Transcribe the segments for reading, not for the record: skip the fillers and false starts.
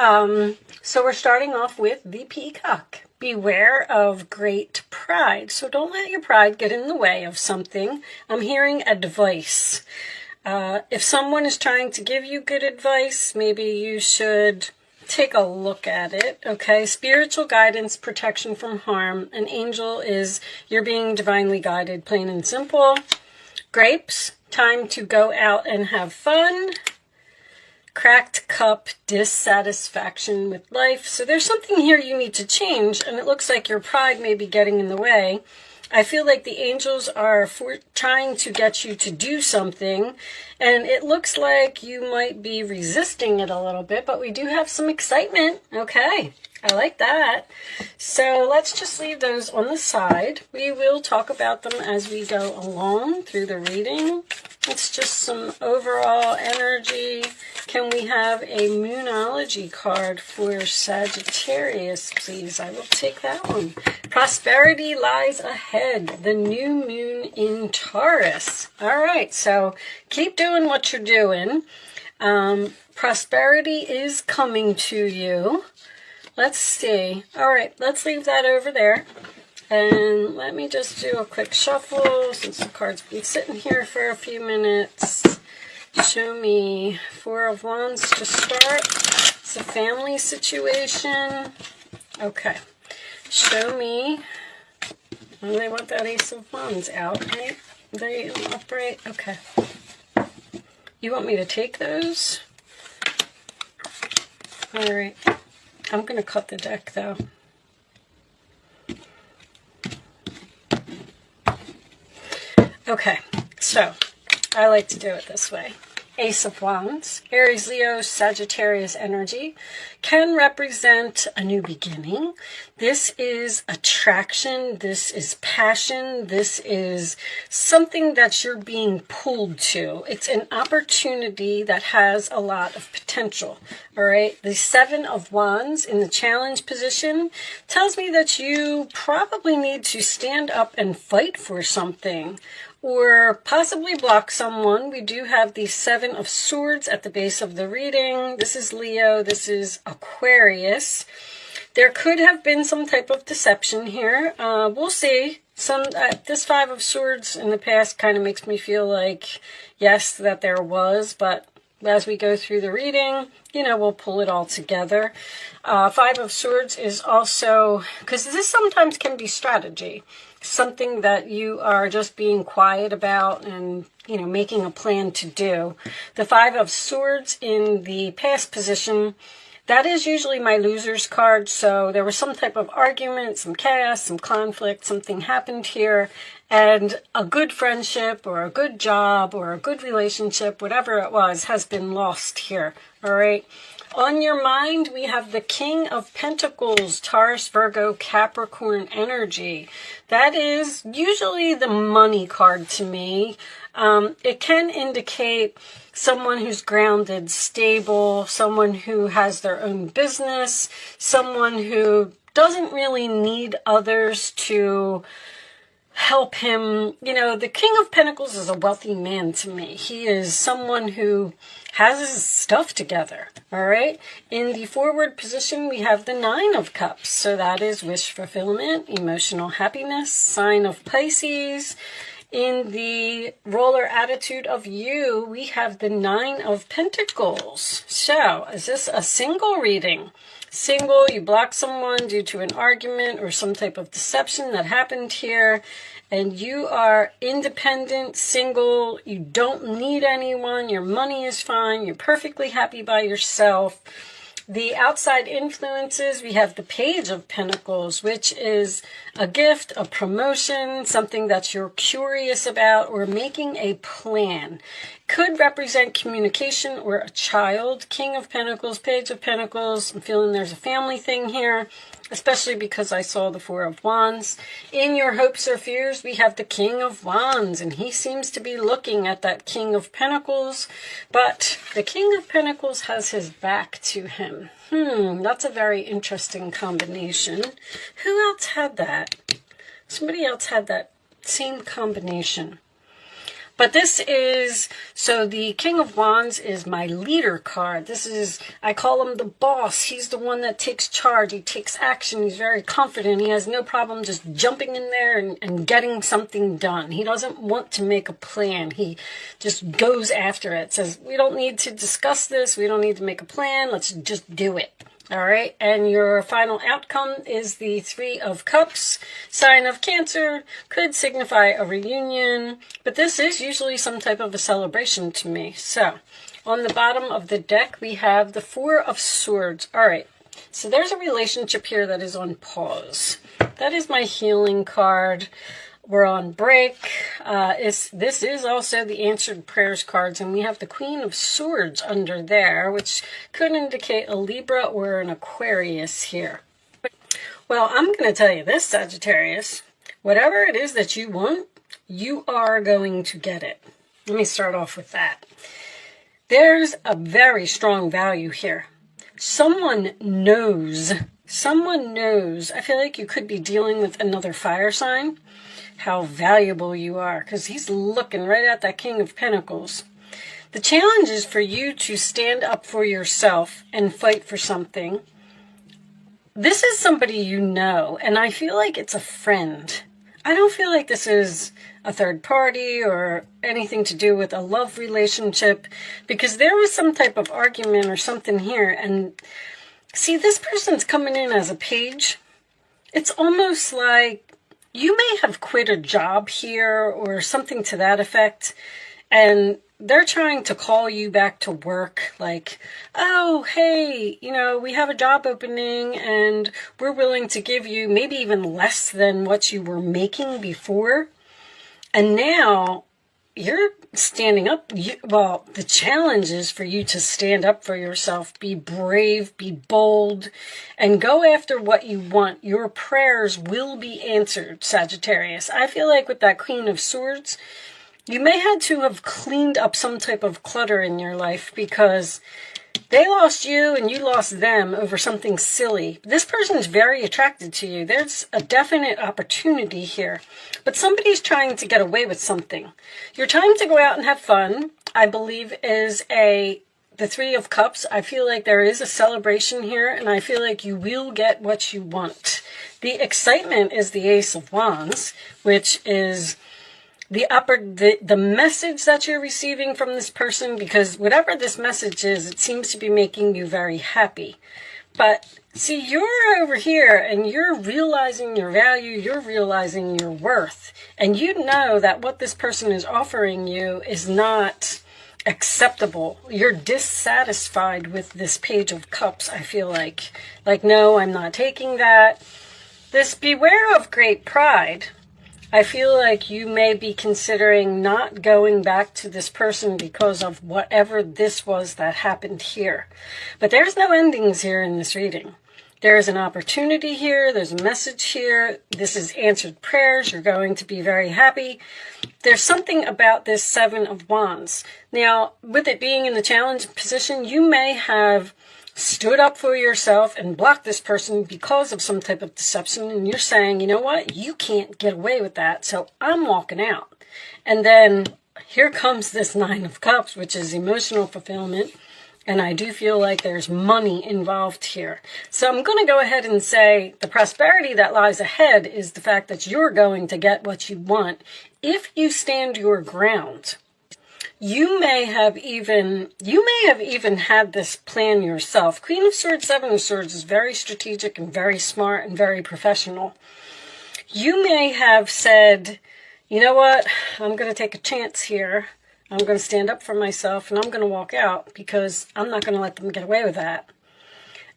So we're starting off with the peacock. Beware of great pride. So don't let your pride get in the way of something. I'm hearing advice. If someone is trying to give you good advice, maybe you should take a look at it, okay? Spiritual guidance, protection from harm. An angel is you're being divinely guided, plain and simple. Grapes, time to go out and have fun. Cracked cup, dissatisfaction with life. So there's something here you need to change, and it looks like your pride may be getting in the way. I feel like the angels are trying to get you to do something, and it looks like you might be resisting it a little bit, but we do have some excitement. Okay, I like that. So let's just leave those on the side. We will talk about them as we go along through the reading. It's just some overall energy. Can we have a Moonology card for Sagittarius, please? I will take that one. Prosperity lies ahead. The new moon in Taurus. All right, so keep doing what you're doing. Prosperity is coming to you. Let's see. All right, let's leave that over there. And let me just do a quick shuffle since the card's been sitting here for a few minutes. Show me Four of Wands to start. It's a family situation. Okay. Show me. Well, they want that Ace of Wands out, right? They upright. Okay. You want me to take those? All right. I'm going to cut the deck, though. Okay, so I like to do it this way. Ace of Wands, Aries, Leo, Sagittarius energy can represent a new beginning. This is attraction. This is passion. This is something that you're being pulled to. It's an opportunity that has a lot of potential. All right. The Seven of Wands in the challenge position tells me that you probably need to stand up and fight for something, or possibly block someone. We do have the Seven of Swords at the base of the reading. This is Leo. This is Aquarius. There could have been some type of deception here. We'll see. This Five of Swords in the past kind of makes me feel like, yes, that there was, but as we go through the reading, you know, we'll pull it all together. Five of Swords is also, because this sometimes can be strategy, something that you are just being quiet about and, you know, making a plan to do. The Five of Swords in the past position, that is usually my loser's card. So there was some type of argument, some chaos, some conflict, something happened here, and a good friendship or a good job or a good relationship, whatever it was, has been lost here. All right. On your mind, we have the King of Pentacles, Taurus, Virgo, Capricorn energy. That is usually the money card to me. It can indicate someone who's grounded, stable, someone who has their own business, someone who doesn't really need others to help him. You know, the King of Pentacles is a wealthy man to me. He is someone who has his stuff together. All right. In the forward position, we have the Nine of Cups. So that is wish fulfillment, emotional happiness, sign of Pisces. In the roller attitude of you, we have the Nine of Pentacles. So is this a single reading? Single, you block someone due to an argument or some type of deception that happened here, and you are independent, single, you don't need anyone, your money is fine, you're perfectly happy by yourself. The outside influences, we have the Page of Pentacles, which is a gift, a promotion, something that you're curious about, or making a plan. Could represent communication or a child. King of Pentacles, Page of Pentacles. I'm feeling there's a family thing here, especially because I saw the Four of Wands. In your hopes or fears, we have the King of Wands, and he seems to be looking at that King of Pentacles, but the King of Pentacles has his back to him. That's a very interesting combination. Who else had that? Somebody else had that same combination. But this is, so the King of Wands is my leader card. This is, I call him the boss. He's the one that takes charge. He takes action. He's very confident. He has no problem just jumping in there and getting something done. He doesn't want to make a plan. He just goes after it. Says, we don't need to discuss this. We don't need to make a plan. Let's just do it. All right, and your final outcome is the Three of Cups, sign of Cancer, could signify a reunion, but this is usually some type of a celebration to me. So, on the bottom of the deck, we have the Four of Swords. All right, so there's a relationship here that is on pause. That is my healing card. We're on break. This is also the answered prayers cards, and we have the Queen of Swords under there, which could indicate a Libra or an Aquarius here. Well, I'm going to tell you this, Sagittarius. Whatever it is that you want, you are going to get it. Let me start off with that. There's a very strong value here. Someone knows. I feel like you could be dealing with another fire sign. How valuable you are, because he's looking right at that King of Pentacles. The challenge is for you to stand up for yourself and fight for something. This is somebody you know, and I feel like it's a friend. I don't feel like this is a third party or anything to do with a love relationship, because there was some type of argument or something here. And see, this person's coming in as a page. It's almost like you may have quit a job here or something to that effect, and they're trying to call you back to work like, oh, hey, we have a job opening and we're willing to give you maybe even less than what you were making before. And now you're standing up. Well, the challenge is for you to stand up for yourself, be brave, be bold, and go after what you want. Your prayers will be answered, Sagittarius. I feel like with that Queen of Swords, you may have to have cleaned up some type of clutter in your life because they lost you and you lost them over something silly. This person is very attracted to you. There's a definite opportunity here. But somebody's trying to get away with something. Your time to go out and have fun, I believe, is the Three of Cups. I feel like there is a celebration here, and I feel like you will get what you want. The excitement is the Ace of Wands, which is the message that you're receiving from this person, because whatever this message is, it seems to be making you very happy. But see, you're over here and you're realizing your value, you're realizing your worth, and you know that what this person is offering you is not acceptable. You're dissatisfied with this Page of Cups, I feel like. Like, no, I'm not taking that. This beware of great pride. I feel like you may be considering not going back to this person because of whatever this was that happened here. But there's no endings here in this reading. There's an opportunity here. There's a message here. This is answered prayers. You're going to be very happy. There's something about this Seven of Wands. Now, with it being in the challenge position, you may have stood up for yourself and blocked this person because of some type of deception, and you're saying, you know what, you can't get away with that, so I'm walking out. And then here comes this Nine of Cups, which is emotional fulfillment, and I do feel like there's money involved here. So I'm going to go ahead and say the prosperity that lies ahead is the fact that you're going to get what you want if you stand your ground. You may have even had this plan yourself. Queen of Swords, Seven of Swords is very strategic and very smart and very professional. You may have said, you know what, I'm going to take a chance here. I'm going to stand up for myself and I'm going to walk out because I'm not going to let them get away with that.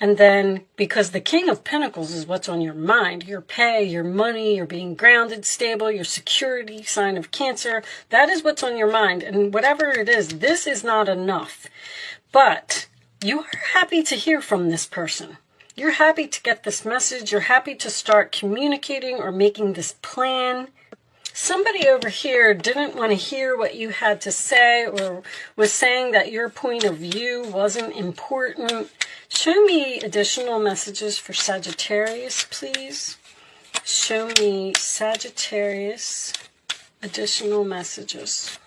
And then, because the King of Pentacles is what's on your mind, your pay, your money, you're being grounded, stable, your security, sign of Cancer, that is what's on your mind. And whatever it is, this is not enough. But you are happy to hear from this person. You're happy to get this message. You're happy to start communicating or making this plan. Somebody over here didn't want to hear what you had to say or was saying that your point of view wasn't important. Show me additional messages for Sagittarius, please. Show me Sagittarius additional messages.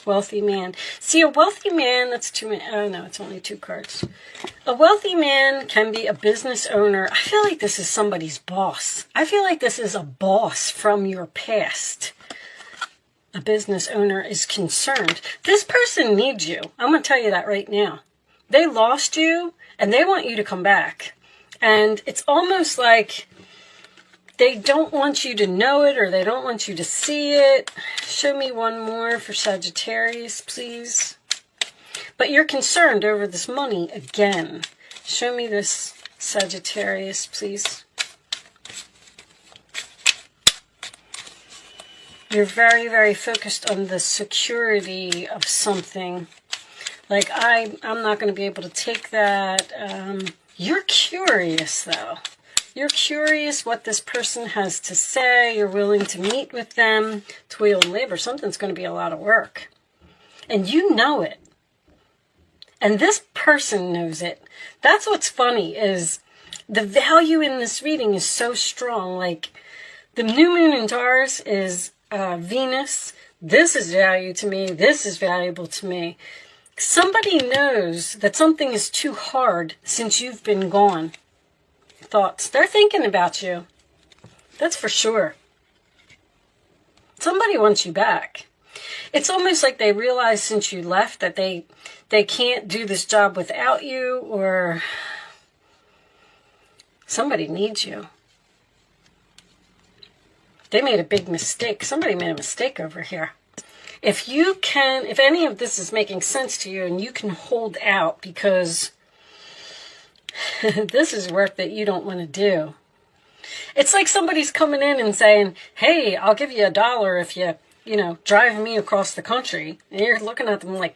Wealthy man. See, a wealthy man, that's too many. Oh, no, it's only 2 cards. A wealthy man can be a business owner. I feel like this is somebody's boss. I feel like this is a boss from your past. A business owner is concerned. This person needs you. I'm going to tell you that right now. They lost you, and they want you to come back. And it's almost like they don't want you to know it, or they don't want you to see it. Show me one more for Sagittarius, please. But you're concerned over this money again. Show me this, Sagittarius, please. You're very, very focused on the security of something. Like, I'm not going to be able to take that. You're curious, though. You're curious what this person has to say. You're willing to meet with them. Toil and labor. Something's going to be a lot of work. And you know it. And this person knows it. That's what's funny, is the value in this reading is so strong. Like, the new moon in Taurus is Venus. This is value to me. This is valuable to me. Somebody knows that something is too hard since you've been gone. Thoughts. They're thinking about you. That's for sure. Somebody wants you back. It's almost like they realize since you left that they can't do this job without you, or somebody needs you. They made a big mistake. Somebody made a mistake over here. If any of this is making sense to you and you can hold out, because this is work that you don't want to do. It's like somebody's coming in and saying, hey, I'll give you $1 if you drive me across the country. And you're looking at them like,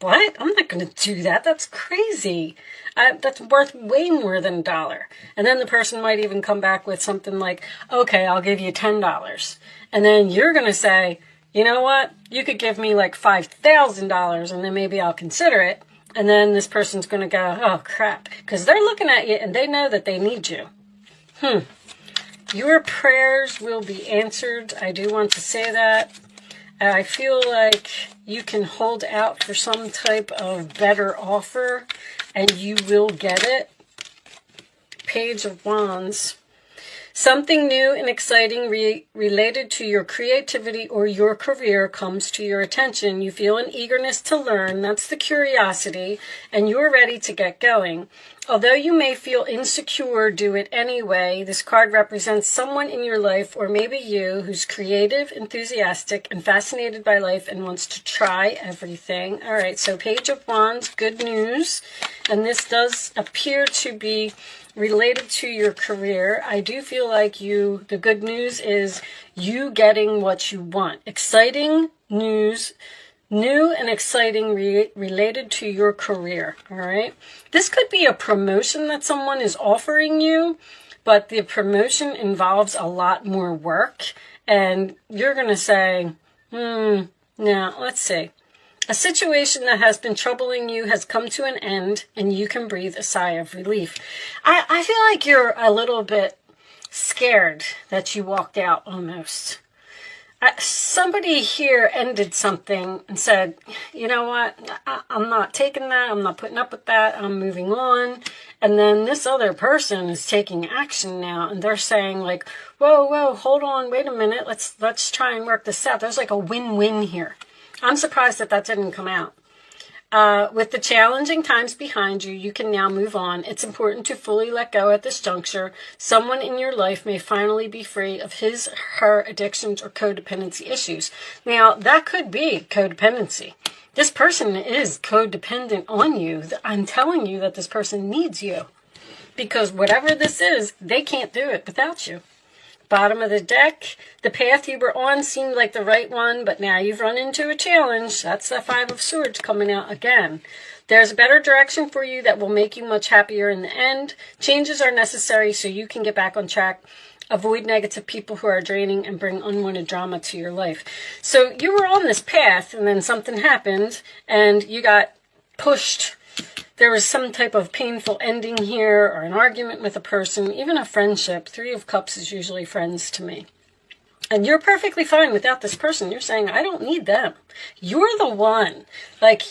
what? I'm not going to do that. That's crazy. That's worth way more than $1. And then the person might even come back with something like, okay, I'll give you $10. And then you're going to say, you know what? You could give me like $5,000 and then maybe I'll consider it. And then this person's going to go, oh, crap. Because they're looking at you and they know that they need you. Your prayers will be answered. I do want to say that. I feel like you can hold out for some type of better offer and you will get it. Page of Wands. Something new and exciting related to your creativity or your career comes to your attention. You feel an eagerness to learn. That's the curiosity. And you're ready to get going. Although you may feel insecure, do it anyway. This card represents someone in your life, or maybe you, who's creative, enthusiastic, and fascinated by life and wants to try everything. All right, so Page of Wands, good news. And this does appear to be related to your career. I do feel like the good news is you getting what you want. Exciting news, new and exciting related to your career, all right? This could be a promotion that someone is offering you, but the promotion involves a lot more work, and you're going to say, now, let's see. A situation that has been troubling you has come to an end, and you can breathe a sigh of relief. I feel like you're a little bit scared that you walked out almost. Somebody here ended something and said, you know what, I'm not taking that, I'm not putting up with that, I'm moving on. And then this other person is taking action now, and they're saying like, whoa, hold on, wait a minute, let's try and work this out. There's like a win-win here. I'm surprised that didn't come out. With the challenging times behind you, you can now move on. It's important to fully let go at this juncture. Someone in your life may finally be free of her addictions or codependency issues. Now, that could be codependency. This person is codependent on you. I'm telling you that this person needs you. Because whatever this is, they can't do it without you. Bottom of the deck, the path you were on seemed like the right one, but now you've run into a challenge. That's the Five of Swords coming out again. There's a better direction for you that will make you much happier in the end. Changes are necessary so you can get back on track. Avoid negative people who are draining and bring unwanted drama to your life. So you were on this path, and then something happened, and you got pushed. There was some type of painful ending here, or an argument with a person, even a friendship. 3 of Cups is usually friends to me. And you're perfectly fine without this person. You're saying, I don't need them. You're the one. Like,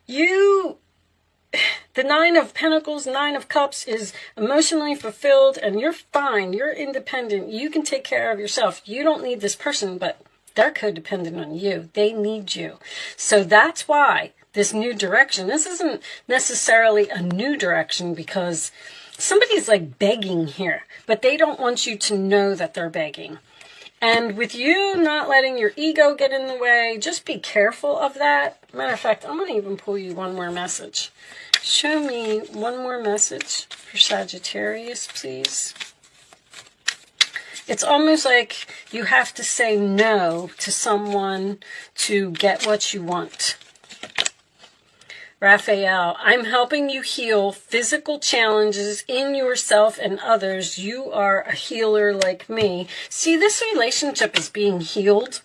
the Nine of Pentacles, Nine of Cups is emotionally fulfilled, and you're fine. You're independent. You can take care of yourself. You don't need this person, but they're codependent on you. They need you. So that's why this new direction, this isn't necessarily a new direction because somebody's like begging here, but they don't want you to know that they're begging. And with you not letting your ego get in the way, just be careful of that. Matter of fact, I'm going to even pull you one more message. Show me one more message for Sagittarius, please. It's almost like you have to say no to someone to get what you want. Raphael, I'm helping you heal physical challenges in yourself and others. You are a healer like me. See, this relationship is being healed.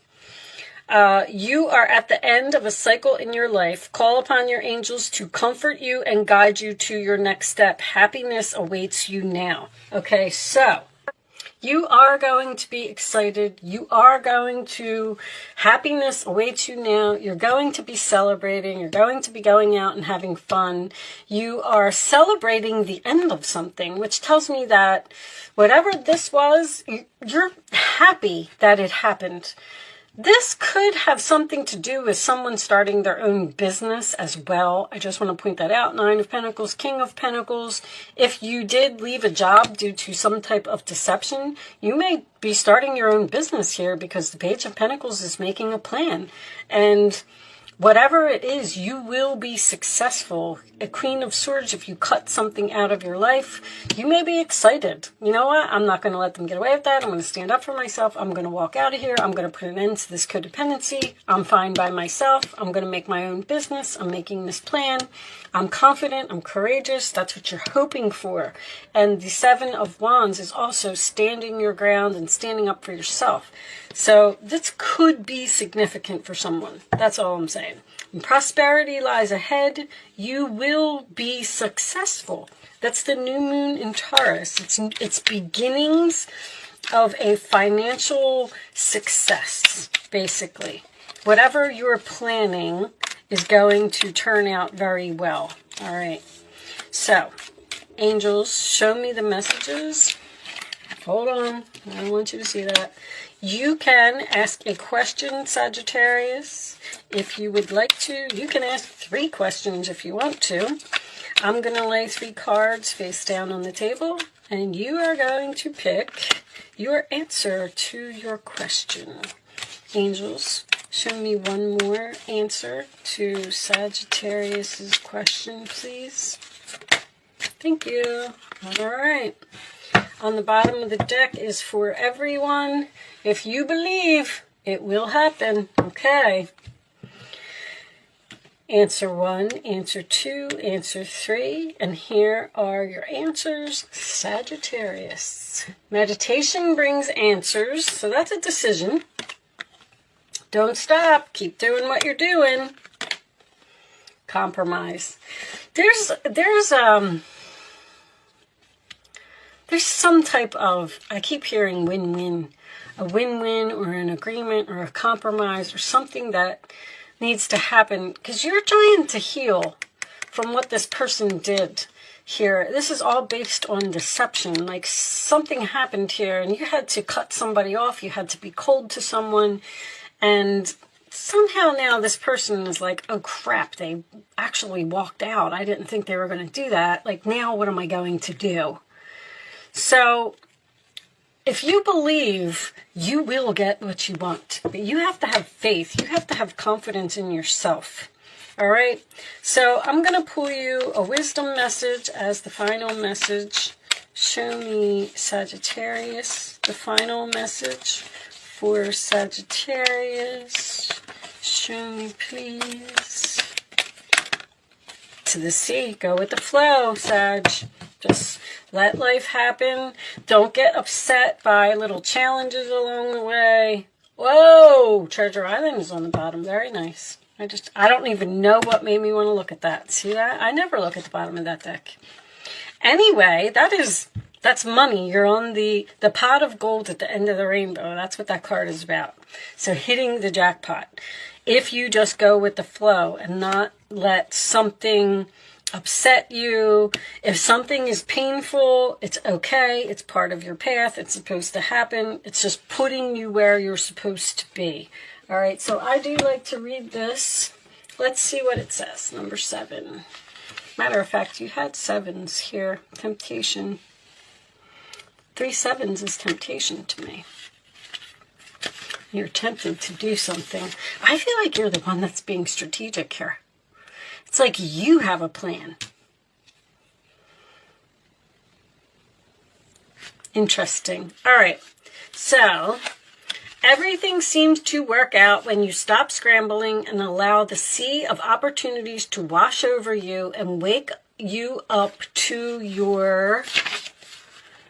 You are at the end of a cycle in your life. Call upon your angels to comfort you and guide you to your next step. Happiness awaits you now. Okay, so you are going to be excited. You are going to, happiness awaits you now. You're going to be celebrating. You're going to be going out and having fun. You are celebrating the end of something, which tells me that whatever this was, you're happy that it happened. This could have something to do with someone starting their own business as well. I just want to point that out. Nine of Pentacles, King of Pentacles. If you did leave a job due to some type of deception, you may be starting your own business here because the Page of Pentacles is making a plan. And whatever it is, you will be successful. A Queen of Swords, if you cut something out of your life, you may be excited. You know what? I'm not going to let them get away with that. I'm going to stand up for myself. I'm going to walk out of here. I'm going to put an end to this codependency. I'm fine by myself. I'm going to make my own business. I'm making this plan. I'm confident. I'm courageous. That's what you're hoping for. And the Seven of Wands is also standing your ground and standing up for yourself. So this could be significant for someone. That's all I'm saying. And prosperity lies ahead. You will be successful. That's the new moon in Taurus. It's beginnings of a financial success, basically. Whatever you're planning is going to turn out very well. All right. So, angels, show me the messages. Hold on. I don't want you to see that. You can ask a question, Sagittarius, if you would like to. You can ask 3 questions if you want to. I'm going to lay 3 cards face down on the table, and you are going to pick your answer to your question. Angels, show me one more answer to Sagittarius's question, please. Thank you. All right. On the bottom of the deck is for everyone. If you believe, it will happen. Okay. Answer 1, answer 2, answer 3. And here are your answers, Sagittarius. Meditation brings answers, so that's a decision. Don't stop. Keep doing what you're doing. Compromise. There's some type of, I keep hearing win-win, a win-win or an agreement or a compromise or something that needs to happen because you're trying to heal from what this person did here. This is all based on deception. Like something happened here and you had to cut somebody off. You had to be cold to someone, and somehow now this person is like, oh crap, they actually walked out. I didn't think they were going to do that. Like, now what am I going to do? So if you believe, you will get what you want. But you have to have faith. You have to have confidence in yourself. All right? So I'm going to pull you a wisdom message as the final message. Show me, Sagittarius, the final message for Sagittarius. Show me, please. To the sea. Go with the flow, Sag. Just let life happen. Don't get upset by little challenges along the way. Whoa! Treasure Island is on the bottom. Very nice. I don't even know what made me want to look at that. See that? I never look at the bottom of that deck. Anyway, that is That's money. You're on the pot of gold at the end of the rainbow. That's what that card is about. So hitting the jackpot. If you just go with the flow and not let something upset you. If something is painful, it's okay. It's part of your path. It's supposed to happen. It's just putting you where you're supposed to be. All right, so I do like to read this. Let's see what it says. Number 7. Matter of fact, you had 7s here. Temptation. 3 7s is temptation to me. You're tempted to do something. I feel like you're the one that's being strategic here. It's like you have a plan. Interesting. All right. So, everything seems to work out when you stop scrambling and allow the sea of opportunities to wash over you and wake you up to your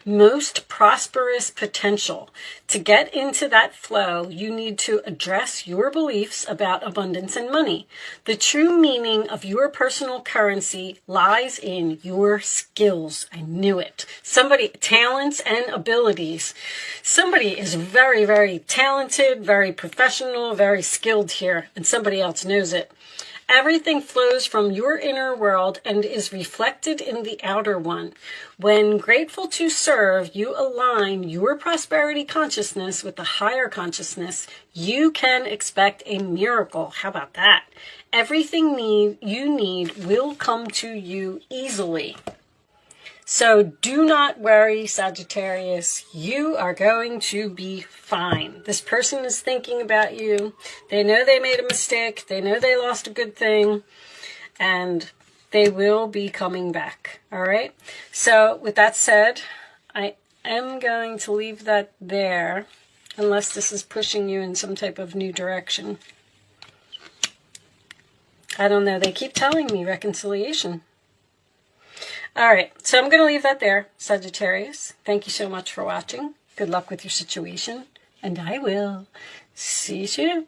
most prosperous potential. To get into that flow, you need to address your beliefs about abundance and money. The true meaning of your personal currency lies in your skills. I knew it. Talents and abilities. Somebody is very, very talented, very professional, very skilled here, and somebody else knows it. Everything flows from your inner world and is reflected in the outer one. When grateful to serve, you align your prosperity consciousness with the higher consciousness. You can expect a miracle. How about that? Everything you need will come to you easily. So do not worry, Sagittarius. You are going to be fine. This person is thinking about you. They know they made a mistake. They know they lost a good thing. And they will be coming back. All right? So with that said, I am going to leave that there. Unless this is pushing you in some type of new direction. I don't know. They keep telling me reconciliation. All right, so I'm going to leave that there, Sagittarius. Thank you so much for watching. Good luck with your situation, and I will see you soon.